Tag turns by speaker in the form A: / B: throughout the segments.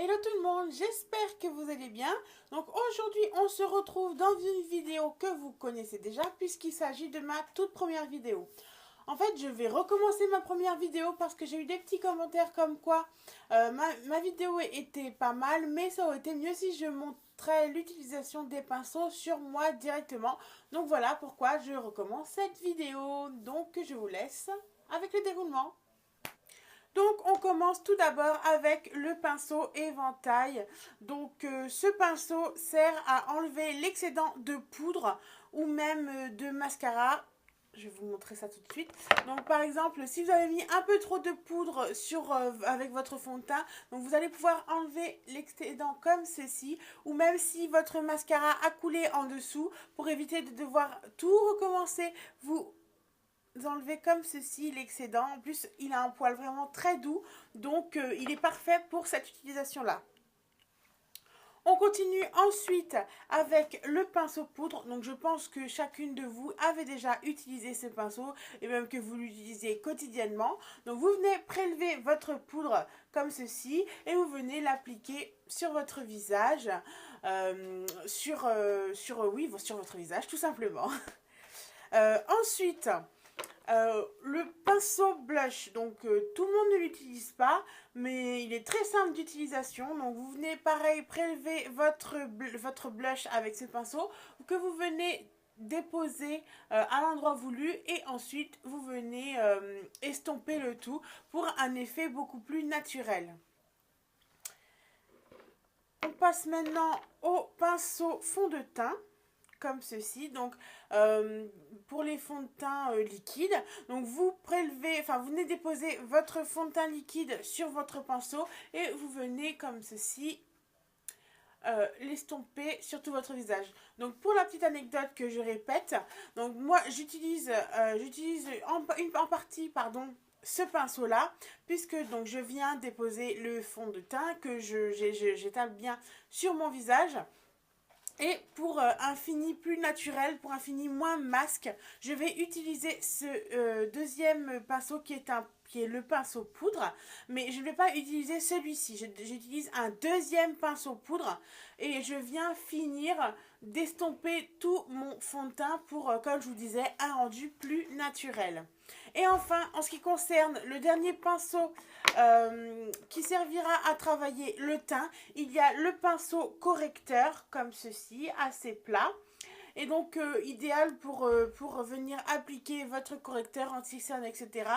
A: Hello tout le monde, j'espère que vous allez bien. Donc aujourd'hui on se retrouve dans une vidéo que vous connaissez déjà puisqu'il s'agit de ma toute première vidéo. En fait je vais recommencer ma première vidéo parce que j'ai eu des petits commentaires comme quoi ma vidéo était pas mal, mais ça aurait été mieux si je montrais l'utilisation des pinceaux sur moi directement. Donc voilà pourquoi je recommence cette vidéo. Donc je vous laisse avec le déroulement. Donc on commence tout d'abord avec le pinceau éventail. Donc ce pinceau sert à enlever l'excédent de poudre ou même de mascara. Je vais vous montrer ça tout de suite. Donc par exemple, si vous avez mis un peu trop de poudre avec votre fond de teint, donc vous allez pouvoir enlever l'excédent comme ceci. Ou même si votre mascara a coulé en dessous, pour éviter de devoir tout recommencer, vous enlevez comme ceci l'excédent. En plus, il a un poil vraiment très doux, donc il est parfait pour cette utilisation-là. On continue ensuite avec le pinceau poudre. Donc je pense que chacune de vous avait déjà utilisé ce pinceau et même que vous l'utilisez quotidiennement. Donc vous venez prélever votre poudre comme ceci et vous venez l'appliquer sur votre visage, sur votre visage tout simplement. Ensuite, le pinceau blush, donc tout le monde ne l'utilise pas, mais il est très simple d'utilisation. Donc vous venez pareil prélever votre blush avec ce pinceau que vous venez déposer à l'endroit voulu et ensuite vous venez estomper le tout pour un effet beaucoup plus naturel. On passe maintenant au pinceau fond de teint comme ceci. Donc pour les fonds de teint liquides, donc vous prélevez, enfin vous venez déposer votre fond de teint liquide sur votre pinceau et vous venez comme ceci l'estomper sur tout votre visage. Donc pour la petite anecdote que je répète, donc moi j'utilise en partie ce pinceau là, puisque donc je viens déposer le fond de teint que j'étale bien sur mon visage. Et pour un fini plus naturel, pour un fini moins masque, je vais utiliser ce deuxième pinceau qui est le pinceau poudre, mais je ne vais pas utiliser celui-ci. J'utilise un deuxième pinceau poudre et je viens finir d'estomper tout mon fond de teint pour, comme je vous disais, un rendu plus naturel. Et enfin, en ce qui concerne le dernier pinceau qui servira à travailler le teint, il y a le pinceau correcteur comme ceci, assez plat. Et donc idéal pour venir appliquer votre correcteur anti-cerne, etc.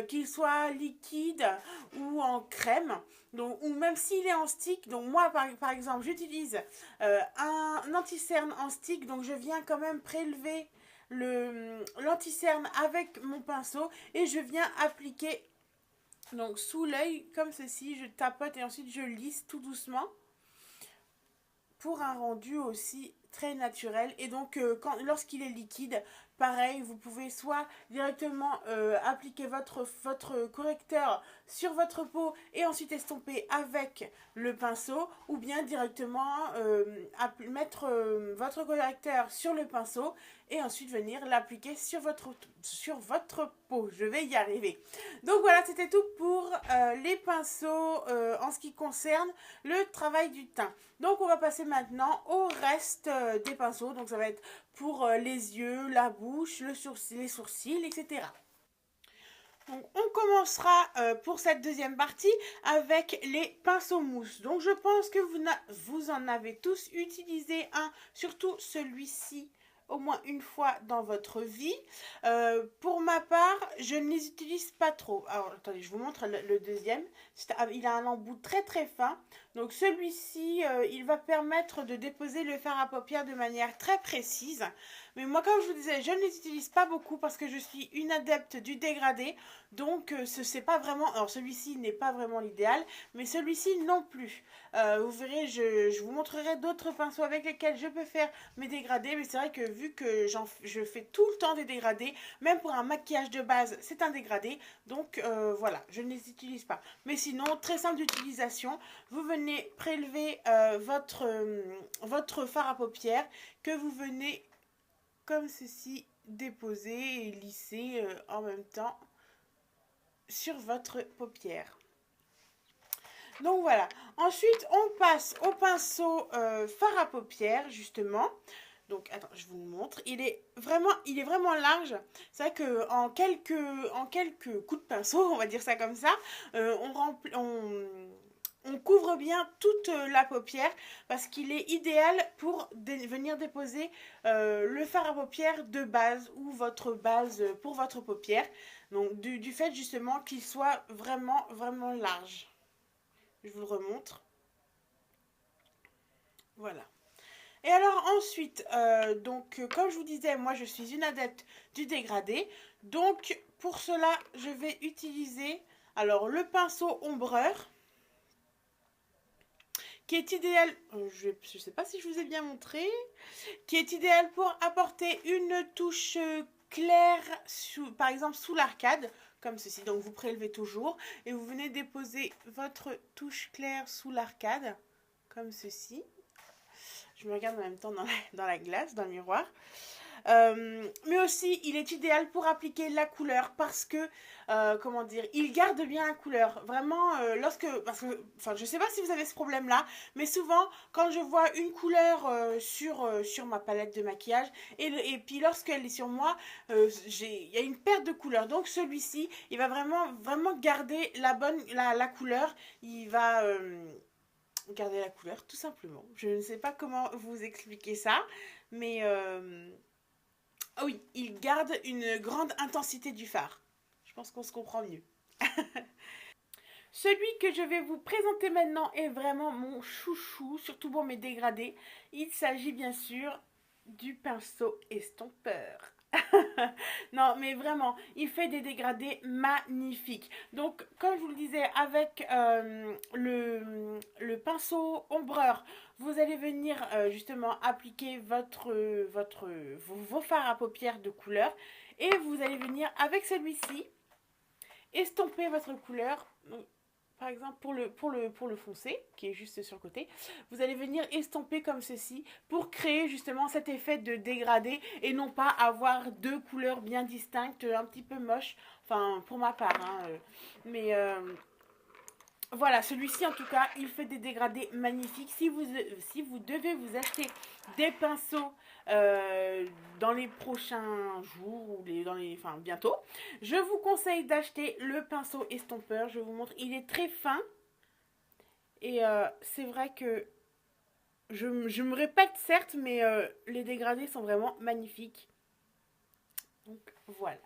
A: Qu'il soit liquide ou en crème. Donc, ou même s'il est en stick. Donc moi par exemple j'utilise un anti-cerne en stick. Donc je viens quand même prélever l'anti-cerne avec mon pinceau. Et je viens appliquer donc sous l'œil comme ceci. Je tapote et ensuite je lisse tout doucement. Pour un rendu aussi très naturel. Et donc lorsqu'il est liquide, pareil, vous pouvez soit directement appliquer votre correcteur sur votre peau et ensuite estomper avec le pinceau, ou bien directement mettre votre correcteur sur le pinceau et ensuite venir l'appliquer sur votre peau. Je vais y arriver. Donc voilà, c'était tout pour les pinceaux en ce qui concerne le travail du teint. Donc on va passer maintenant au reste des pinceaux. Donc ça va être pour les yeux, la bouche, les sourcils, etc. Donc on commencera pour cette deuxième partie avec les pinceaux mousse. Donc je pense que vous en avez tous utilisé un, surtout celui-ci, au moins une fois dans votre vie. Pour ma part, je ne les utilise pas trop. Alors, attendez, je vous montre le deuxième. Il a un embout très très fin. Donc celui-ci, il va permettre de déposer le fard à paupières de manière très précise. Mais moi, comme je vous disais, je ne les utilise pas beaucoup parce que je suis une adepte du dégradé. Donc, c'est pas vraiment... Alors, celui-ci n'est pas vraiment l'idéal, mais celui-ci non plus. Vous verrez, je vous montrerai d'autres pinceaux avec lesquels je peux faire mes dégradés. Mais c'est vrai que vu que je fais tout le temps des dégradés, même pour un maquillage de base, c'est un dégradé. Donc, voilà, je ne les utilise pas. Mais sinon, très simple d'utilisation. Vous venez prélever votre fard à paupières que vous venez comme ceci déposer et lisser en même temps sur votre paupière. Donc voilà. Ensuite, on passe au pinceau fard à paupières, justement. Donc, attends, je vous le montre. Il est vraiment large. C'est vrai qu'en en quelques coups de pinceau, on va dire ça comme ça, on couvre bien toute la paupière parce qu'il est idéal pour venir déposer le fard à paupières de base ou votre base pour votre paupière. Donc, du fait justement qu'il soit vraiment, vraiment large. Je vous le remontre. Voilà. Et alors ensuite, comme je vous disais, moi je suis une adepte du dégradé. Donc pour cela, je vais utiliser alors le pinceau ombreur qui est idéal, je ne sais pas si je vous ai bien montré, qui est idéal pour apporter une touche claire, par exemple sous l'arcade, comme ceci. Donc vous prélevez toujours et vous venez déposer votre touche claire sous l'arcade, comme ceci. Je me regarde en même temps dans la glace, dans le miroir. Mais aussi, il est idéal pour appliquer la couleur parce que, comment dire, il garde bien la couleur. Vraiment, je sais pas si vous avez ce problème-là, mais souvent, quand je vois une couleur sur ma palette de maquillage, et puis lorsqu'elle est sur moi, il y a une perte de couleur. Donc celui-ci, il va vraiment, vraiment garder la couleur. Il va garder la couleur, tout simplement. Je ne sais pas comment vous expliquer ça, mais oui, il garde une grande intensité du fard. Je pense qu'on se comprend mieux. Celui que je vais vous présenter maintenant est vraiment mon chouchou, surtout pour mes dégradés. Il s'agit bien sûr du pinceau estompeur. Non, mais vraiment, il fait des dégradés magnifiques. Donc, comme je vous le disais, avec le pinceau ombreur, vous allez venir justement appliquer vos fards à paupières de couleur. Et vous allez venir, avec celui-ci, estomper votre couleur. Donc, par exemple, pour le foncé, qui est juste sur le côté, vous allez venir estomper comme ceci pour créer justement cet effet de dégradé et non pas avoir deux couleurs bien distinctes, un petit peu moches, enfin pour ma part. Hein, mais voilà, celui-ci en tout cas, il fait des dégradés magnifiques. Si vous devez vous acheter des pinceaux dans les prochains jours ou enfin bientôt, je vous conseille d'acheter le pinceau estompeur. Je vous montre, il est très fin et c'est vrai que je me répète certes, mais les dégradés sont vraiment magnifiques. Donc voilà.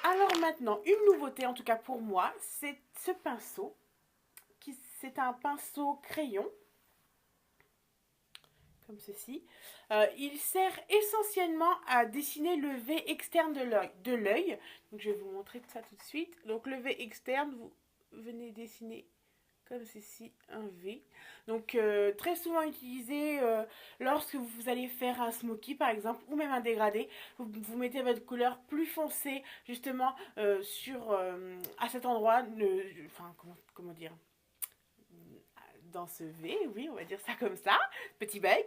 A: Alors maintenant, une nouveauté en tout cas pour moi, c'est ce pinceau. C'est un pinceau crayon, comme ceci. Il sert essentiellement à dessiner le V externe de l'œil. Donc je vais vous montrer ça tout de suite. Donc le V externe, vous venez dessiner comme ceci un V. Donc très souvent utilisé lorsque vous allez faire un smoky par exemple, ou même un dégradé. Vous mettez votre couleur plus foncée justement à cet endroit. Enfin comment dire, dans ce V, oui, on va dire ça comme ça, petit bug.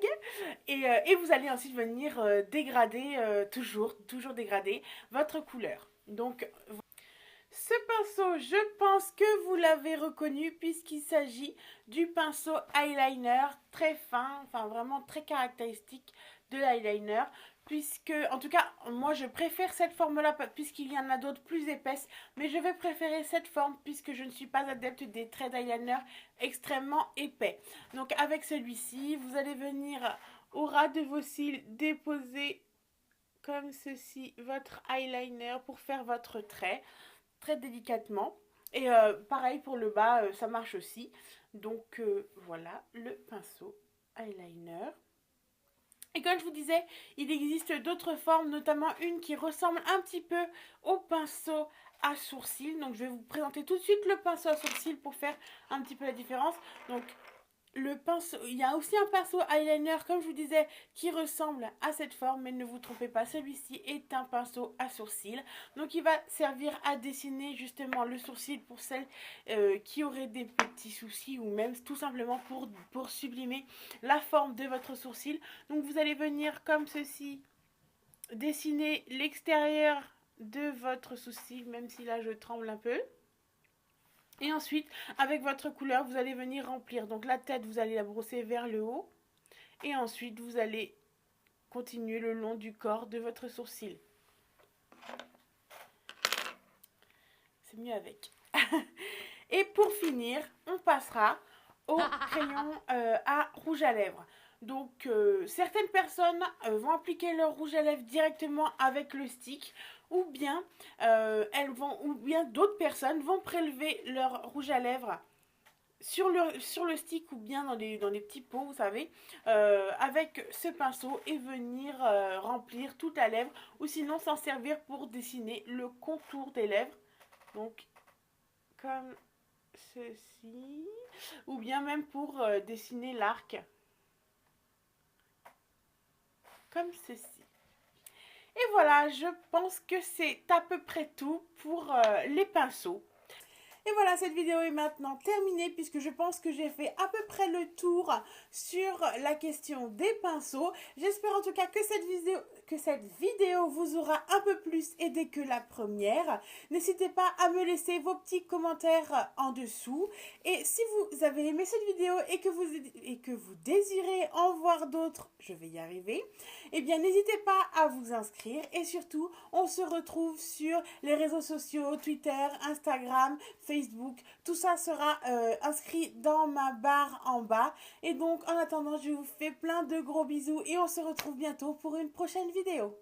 A: Et vous allez ensuite venir dégrader, toujours dégrader votre couleur. Donc, ce pinceau, je pense que vous l'avez reconnu puisqu'il s'agit du pinceau eyeliner très fin, enfin vraiment très caractéristique de l'eyeliner. Puisque, en tout cas, moi je préfère cette forme-là puisqu'il y en a d'autres plus épaisses. Mais je vais préférer cette forme puisque je ne suis pas adepte des traits d'eyeliner extrêmement épais. Donc avec celui-ci, vous allez venir au ras de vos cils déposer comme ceci votre eyeliner pour faire votre trait très délicatement. Et pareil pour le bas, ça marche aussi. Donc voilà le pinceau eyeliner. Et comme je vous disais, il existe d'autres formes, notamment une qui ressemble un petit peu au pinceau à sourcils. Donc je vais vous présenter tout de suite le pinceau à sourcils pour faire un petit peu la différence. Donc le pinceau, il y a aussi un pinceau eyeliner, comme je vous disais, qui ressemble à cette forme, mais ne vous trompez pas, celui-ci est un pinceau à sourcils. Donc il va servir à dessiner justement le sourcil pour celles qui auraient des petits soucis ou même tout simplement pour sublimer la forme de votre sourcil. Donc vous allez venir comme ceci dessiner l'extérieur de votre sourcil, même si là je tremble un peu. Et ensuite, avec votre couleur, vous allez venir remplir. Donc la tête, vous allez la brosser vers le haut. Et ensuite, vous allez continuer le long du corps de votre sourcil. C'est mieux avec. Et pour finir, on passera au crayon à rouge à lèvres. Donc, certaines personnes vont appliquer leur rouge à lèvres directement avec le stick, ou bien d'autres personnes vont prélever leur rouge à lèvres sur le stick ou bien dans les petits pots, vous savez, avec ce pinceau et venir remplir toute la lèvre, ou sinon s'en servir pour dessiner le contour des lèvres. Donc, comme ceci, ou bien même pour dessiner l'arc, comme ceci. Et voilà, je pense que c'est à peu près tout pour les pinceaux. Et voilà, cette vidéo est maintenant terminée puisque je pense que j'ai fait à peu près le tour sur la question des pinceaux. J'espère en tout cas que cette vidéo vous aura un peu plus aidé que la première. N'hésitez pas à me laisser vos petits commentaires en dessous. Et si vous avez aimé cette vidéo et que vous désirez en voir d'autres, je vais y arriver, eh bien n'hésitez pas à vous inscrire. Et surtout, on se retrouve sur les réseaux sociaux, Twitter, Instagram, Facebook, tout ça sera inscrit dans ma barre en bas. Et donc en attendant, je vous fais plein de gros bisous et on se retrouve bientôt pour une prochaine vidéo.